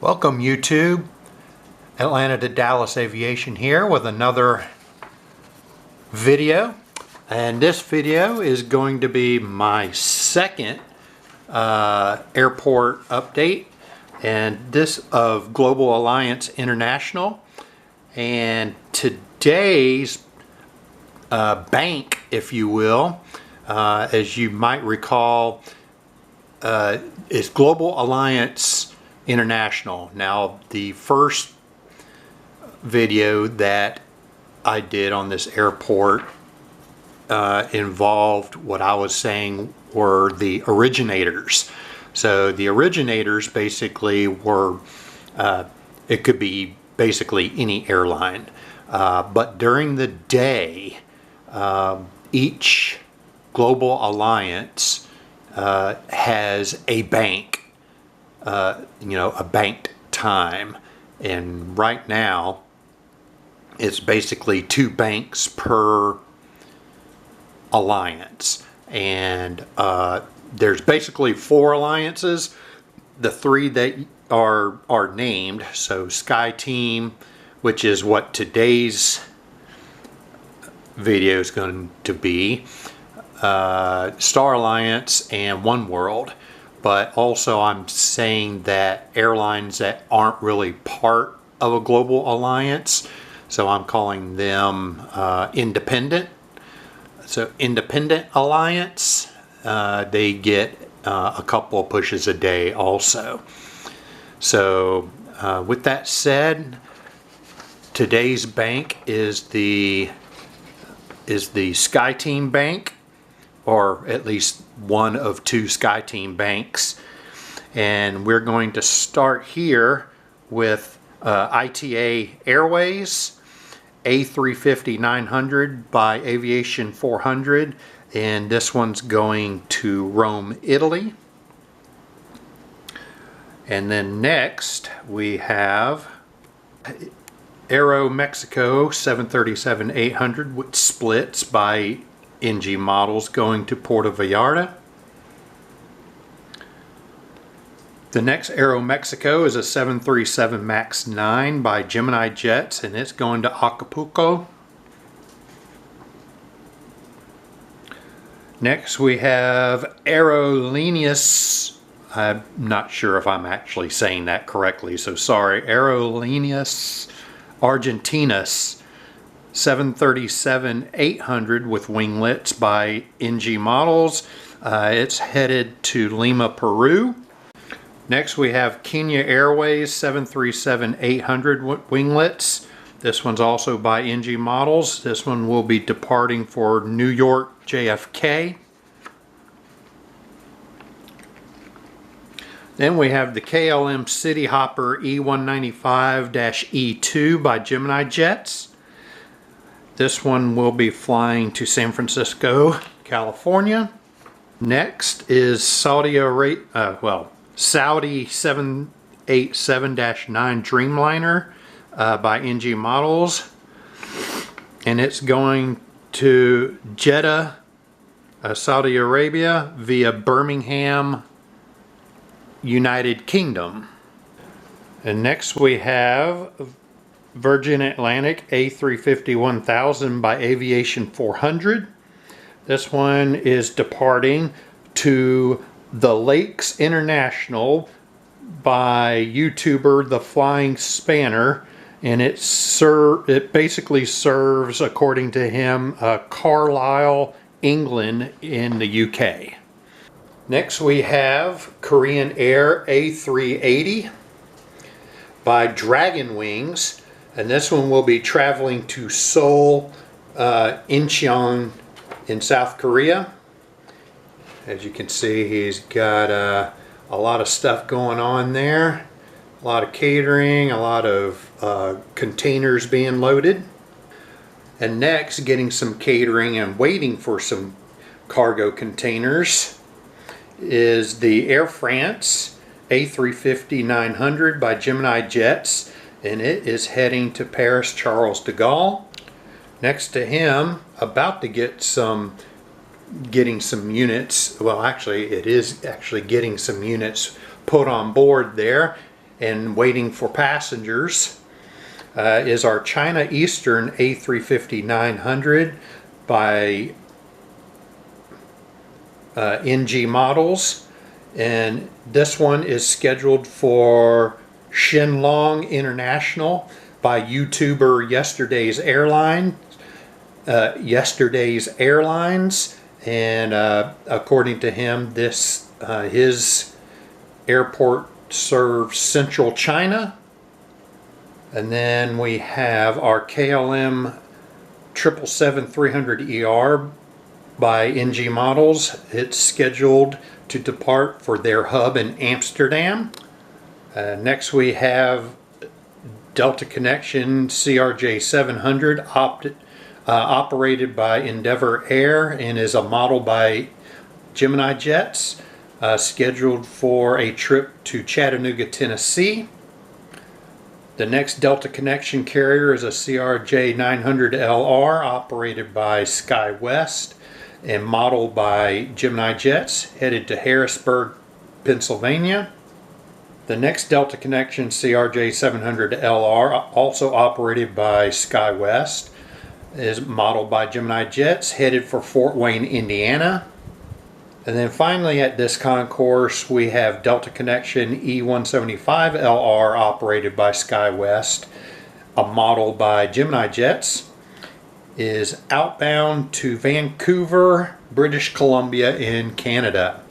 Welcome YouTube, Atlanta to Dallas Aviation here with another video, and this video is going to be my second airport update, and this of Global Alliance International. And today's bank, if you will, as you might recall, is Global Alliance International. Now, the first video that I did on this airport involved what I was saying were the originators. So the originators basically were, it could be basically any airline, but during the day, each global alliance has a bank, a banked time, and right now it's basically 2 banks per alliance, and there's basically 4 alliances. The 3 that are named, so SkyTeam, which is what today's video is going to be, Star Alliance, and One World. But also I'm saying that airlines that aren't really part of a global alliance, so I'm calling them independent. So independent alliance, they get a couple of pushes a day also. So with that said, today's bank is the SkyTeam bank, or at least one of 2 SkyTeam banks, and we're going to start here with ITA Airways A350-900 by Aviation 400, and this one's going to Rome, Italy. And then next we have Aero Mexico 737-800 with splits by NG models going to Puerto Vallarta. The next Aero Mexico is a 737 MAX 9 by Gemini Jets, and it's going to Acapulco. Next we have Aerolíneas, I'm not sure if I'm actually saying that correctly, so sorry, Aerolíneas Argentinas 737-800 with winglets by NG models. It's headed to Lima, Peru. Next we have Kenya Airways 737-800 with winglets. This one's also by NG models. This one will be departing for New York JFK. Then we have the KLM City Hopper E195-E2 by Gemini Jets. This one will be flying to San Francisco, California. Next is Saudi 787-9 Dreamliner by NG models, and it's going to Jeddah, Saudi Arabia via Birmingham, United Kingdom. And next we have Virgin Atlantic A350-1000 by Aviation 400. This one is departing to the Lakes International by YouTuber The Flying Spanner, and it basically serves, according to him, Carlisle, England in the UK. Next we have Korean Air A380 by Dragon Wings, and this one will be traveling to Seoul, Incheon in South Korea. As you can see, he's got a lot of stuff going on there, a lot of catering, a lot of containers being loaded. And next, getting some catering and waiting for some cargo containers, is the Air France A350-900 by Gemini Jets, and it is heading to Paris Charles de Gaulle. Next to him, about to get getting some units, well actually it is actually getting some units put on board there, and waiting for passengers is our China Eastern A350-900 by NG Models, and this one is scheduled for Shenlong International by YouTuber Yesterday's Airlines, and according to him, his airport serves central China. And then we have our KLM 777-300ER by NG Models. It's scheduled to depart for their hub in Amsterdam. Next we have Delta Connection CRJ 700 operated by Endeavour Air and is a model by Gemini Jets, scheduled for a trip to Chattanooga, Tennessee. The next Delta Connection carrier is a CRJ 900LR operated by SkyWest and modeled by Gemini Jets, headed to Harrisburg, Pennsylvania. The next Delta Connection CRJ 700LR, also operated by SkyWest, is modeled by Gemini Jets, headed for Fort Wayne, Indiana. And then finally at this concourse we have Delta Connection E175LR operated by SkyWest, a model by Gemini Jets, is outbound to Vancouver, British Columbia in Canada.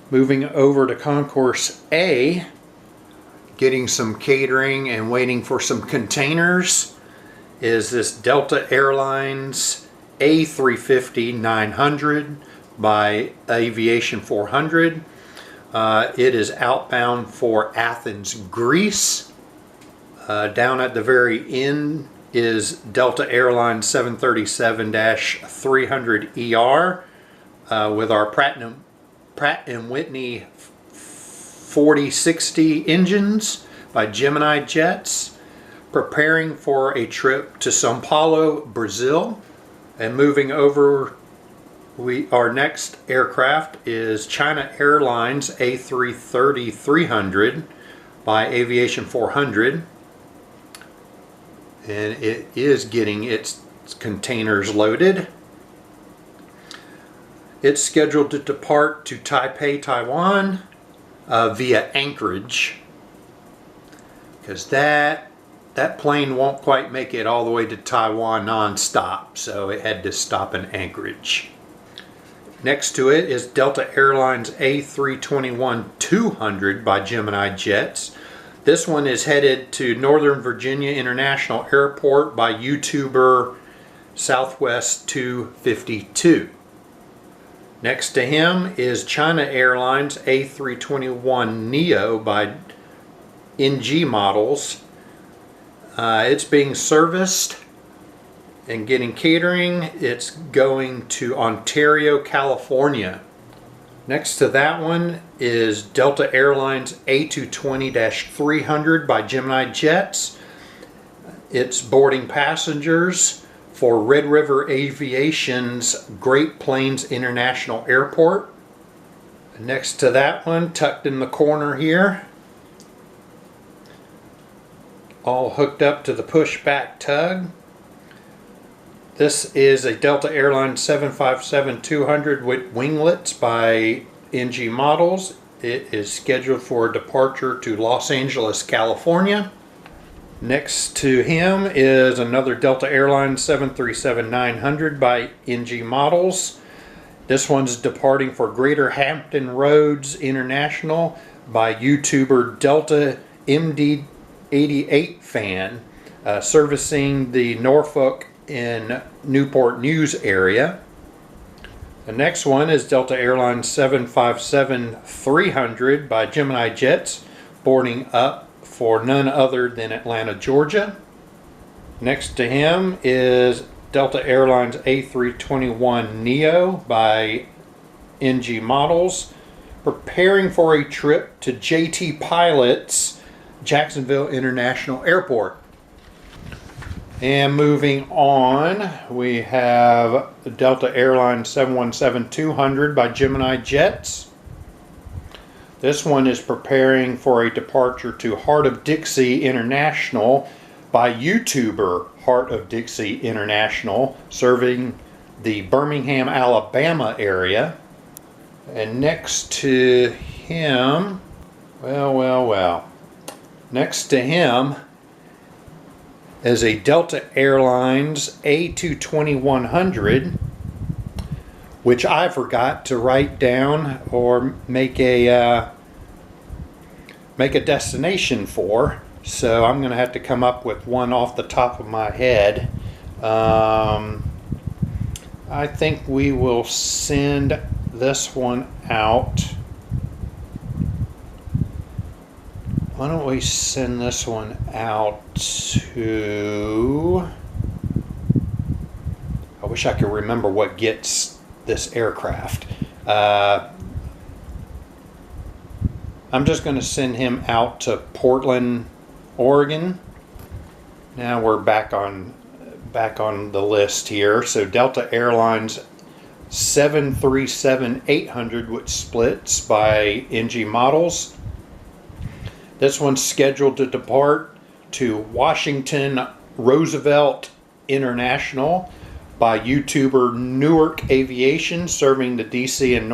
Moving over to concourse A, getting some catering and waiting for some containers, is this Delta Airlines A350-900 by Aviation 400. It is outbound for Athens, Greece. Down at the very end is Delta Airlines 737-300ER with our Pratt & Whitney 4060 engines by Gemini Jets, preparing for a trip to São Paulo, Brazil. And moving over, our next aircraft is China Airlines A330-300 by Aviation 400, and it is getting its containers loaded. It's scheduled to depart to Taipei, Taiwan via Anchorage, because that plane won't quite make it all the way to Taiwan non-stop, so it had to stop in Anchorage. Next to it is Delta Airlines A321-200 by Gemini Jets. This one is headed to Northern Virginia International Airport by YouTuber Southwest 252. Next to him is China Airlines A321neo by NG Models. It's being serviced and getting catering. It's going to Ontario, California. Next to that one is Delta Airlines A220-300 by Gemini Jets. It's boarding passengers for Red River Aviation's Great Plains International Airport. Next to that one, tucked in the corner here, all hooked up to the pushback tug. This is a Delta Airlines 757-200 with winglets by NG Models. It is scheduled for departure to Los Angeles, California. Next to him is another Delta Airlines 737-900 by NG Models. This one's departing for Greater Hampton Roads International by YouTuber Delta MD88 fan, servicing the Norfolk in Newport News area. The next one is Delta Airlines 757-300 by Gemini Jets, boarding up for none other than Atlanta, Georgia. Next to him is Delta Airlines A321neo by NG Models, preparing for a trip to JT Pilot's Jacksonville International Airport. And moving on, we have the Delta Airlines 717-200 by Gemini Jets. This one is preparing for a departure to Heart of Dixie International by YouTuber Heart of Dixie International, serving the Birmingham, Alabama area. And next to him, next to him is a Delta Airlines A220-100, which I forgot to write down or make a destination for. So I'm going to have to come up with one off the top of my head. I think we will send this one out. Why don't we send this one out to... I wish I could remember what gets this aircraft. I'm just going to send him out to Portland, Oregon. Now we're back on the list here. So Delta Airlines 737-800, which splits by NG Models. This one's scheduled to depart to Washington Roosevelt International by YouTuber Newark Aviation, serving the DC and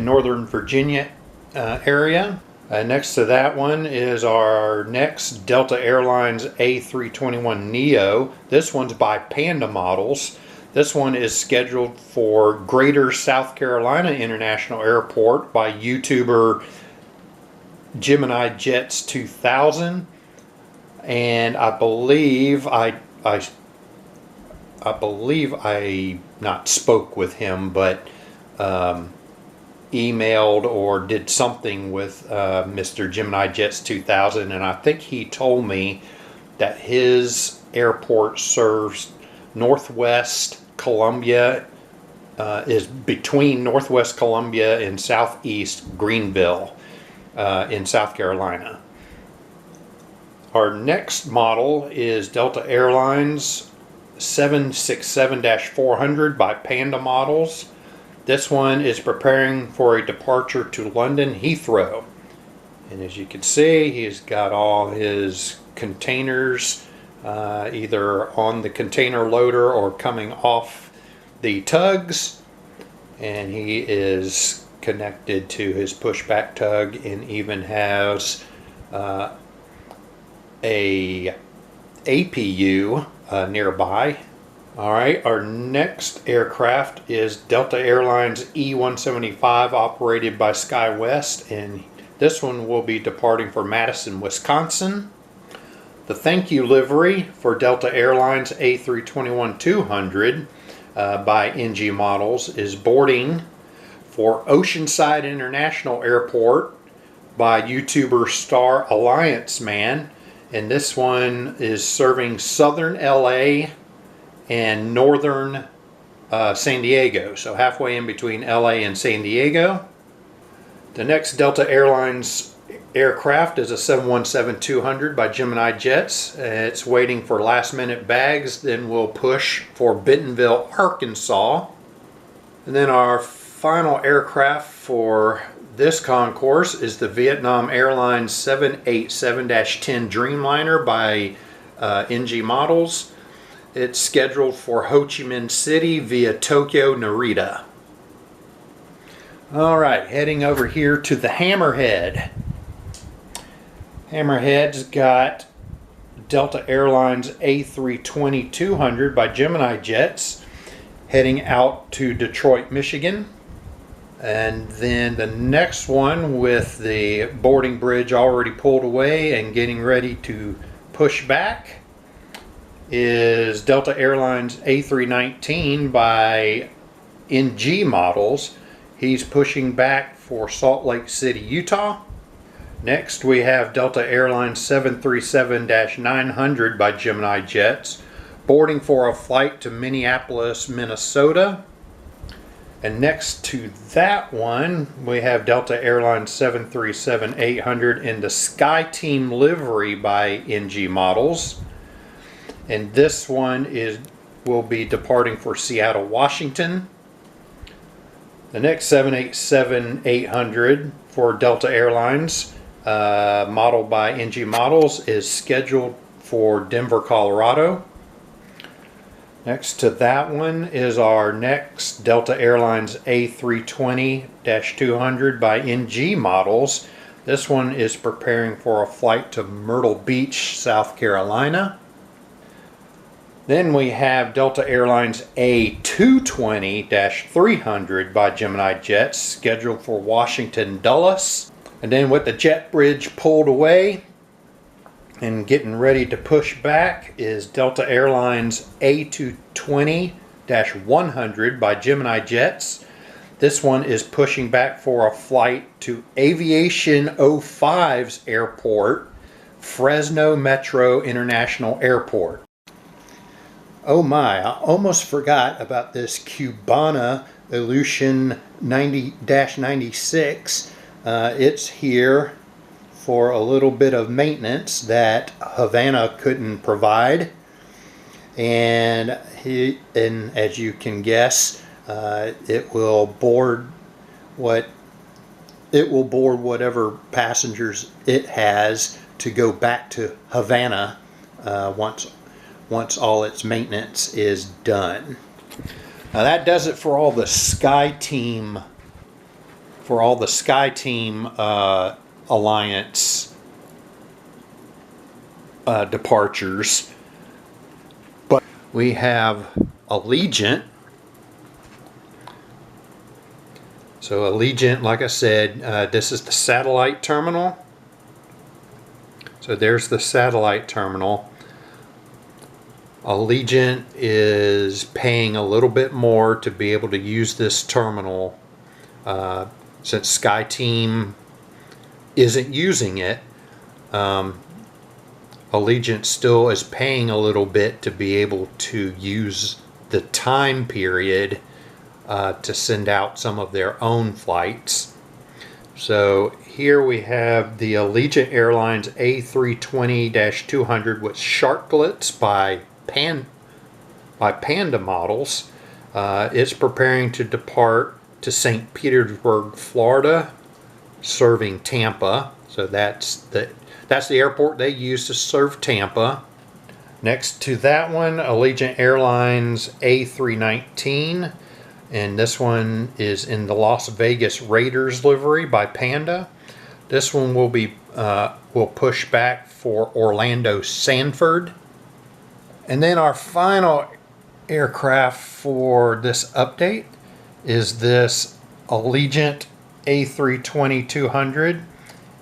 Northern Virginia area. Next to that one is our next Delta Airlines A321neo. This one's by Panda Models. This one is scheduled for Greater South Carolina International Airport by YouTuber Gemini Jets 2000. And I believe I not spoke with him, but emailed or did something with Mr. Gemini Jets 2000, and I think he told me that his airport serves Northwest Columbia, is between Northwest Columbia and Southeast Greenville in South Carolina. Our next model is Delta Airlines 767-400 by Panda Models. This one is preparing for a departure to London Heathrow. And as you can see, he's got all his containers either on the container loader or coming off the tugs. And he is connected to his pushback tug and even has a APU nearby. Alright, our next aircraft is Delta Airlines E-175, operated by SkyWest, and this one will be departing for Madison, Wisconsin. The thank you livery for Delta Airlines A321-200 by NG Models is boarding for Oceanside International Airport by YouTuber Star Alliance Man, and this one is serving southern LA and northern San Diego, so halfway in between LA and San Diego. The next Delta Airlines aircraft is a 717-200 by Gemini Jets. It's waiting for last minute bags, then we'll push for Bentonville, Arkansas. And then our final aircraft for this concourse is the Vietnam Airlines 787-10 Dreamliner by NG Models. It's scheduled for Ho Chi Minh City via Tokyo Narita. Alright, heading over here to the Hammerhead. Hammerhead's got Delta Airlines A320-200 by Gemini Jets heading out to Detroit, Michigan. And then the next one, with the boarding bridge already pulled away and getting ready to push back, is Delta Airlines A319 by NG Models. He's pushing back for Salt Lake City, Utah. Next we have Delta Airlines 737-900 by Gemini Jets, boarding for a flight to Minneapolis, Minnesota. And next to that one, we have Delta Airlines 737-800 in the SkyTeam livery by NG Models. And this one will be departing for Seattle, Washington. The next 787-800 for Delta Airlines, modeled by NG Models, is scheduled for Denver, Colorado. Next to that one is our next Delta Airlines A320-200 by NG Models. This one is preparing for a flight to Myrtle Beach, South Carolina. Then we have Delta Airlines A220-300 by Gemini Jets, scheduled for Washington Dulles. And then with the jet bridge pulled away and getting ready to push back is Delta Airlines A220-100 by Gemini Jets. This one is pushing back for a flight to Aviation 05's airport, Fresno Metro International Airport. Oh my, I almost forgot about this Cubana Illusion 90-96. It's here for a little bit of maintenance that Havana couldn't provide. And as you can guess, it will board whatever passengers it has to go back to Havana once all its maintenance is done. Now that does it for all the SkyTeam Alliance departures. But we have Allegiant. So Allegiant, like I said, this is the satellite terminal. So there's the satellite terminal. Allegiant is paying a little bit more to be able to use this terminal since SkyTeam isn't using it. Allegiant still is paying a little bit to be able to use the time period to send out some of their own flights. So here we have the Allegiant Airlines A320-200 with Sharklets by Panda Models. It's preparing to depart to St. Petersburg, Florida, serving Tampa. So that's the airport they use to serve Tampa. Next to that one, Allegiant Airlines A319, and this one is in the Las Vegas Raiders livery by Panda. This one will push back for Orlando Sanford. And then our final aircraft for this update is this Allegiant A320-200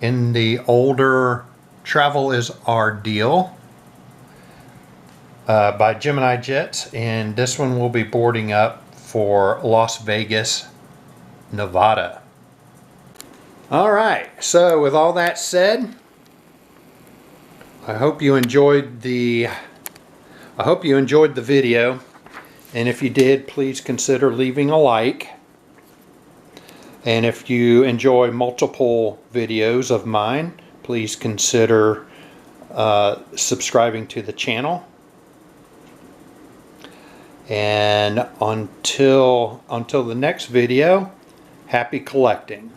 in the older Travel Is Our Deal by Gemini Jets, and this one will be boarding up for Las Vegas, Nevada. All right, so with all that said, I hope you enjoyed the video, and if you did, please consider leaving a like. And if you enjoy multiple videos of mine, please consider subscribing to the channel. And until the next video, happy collecting.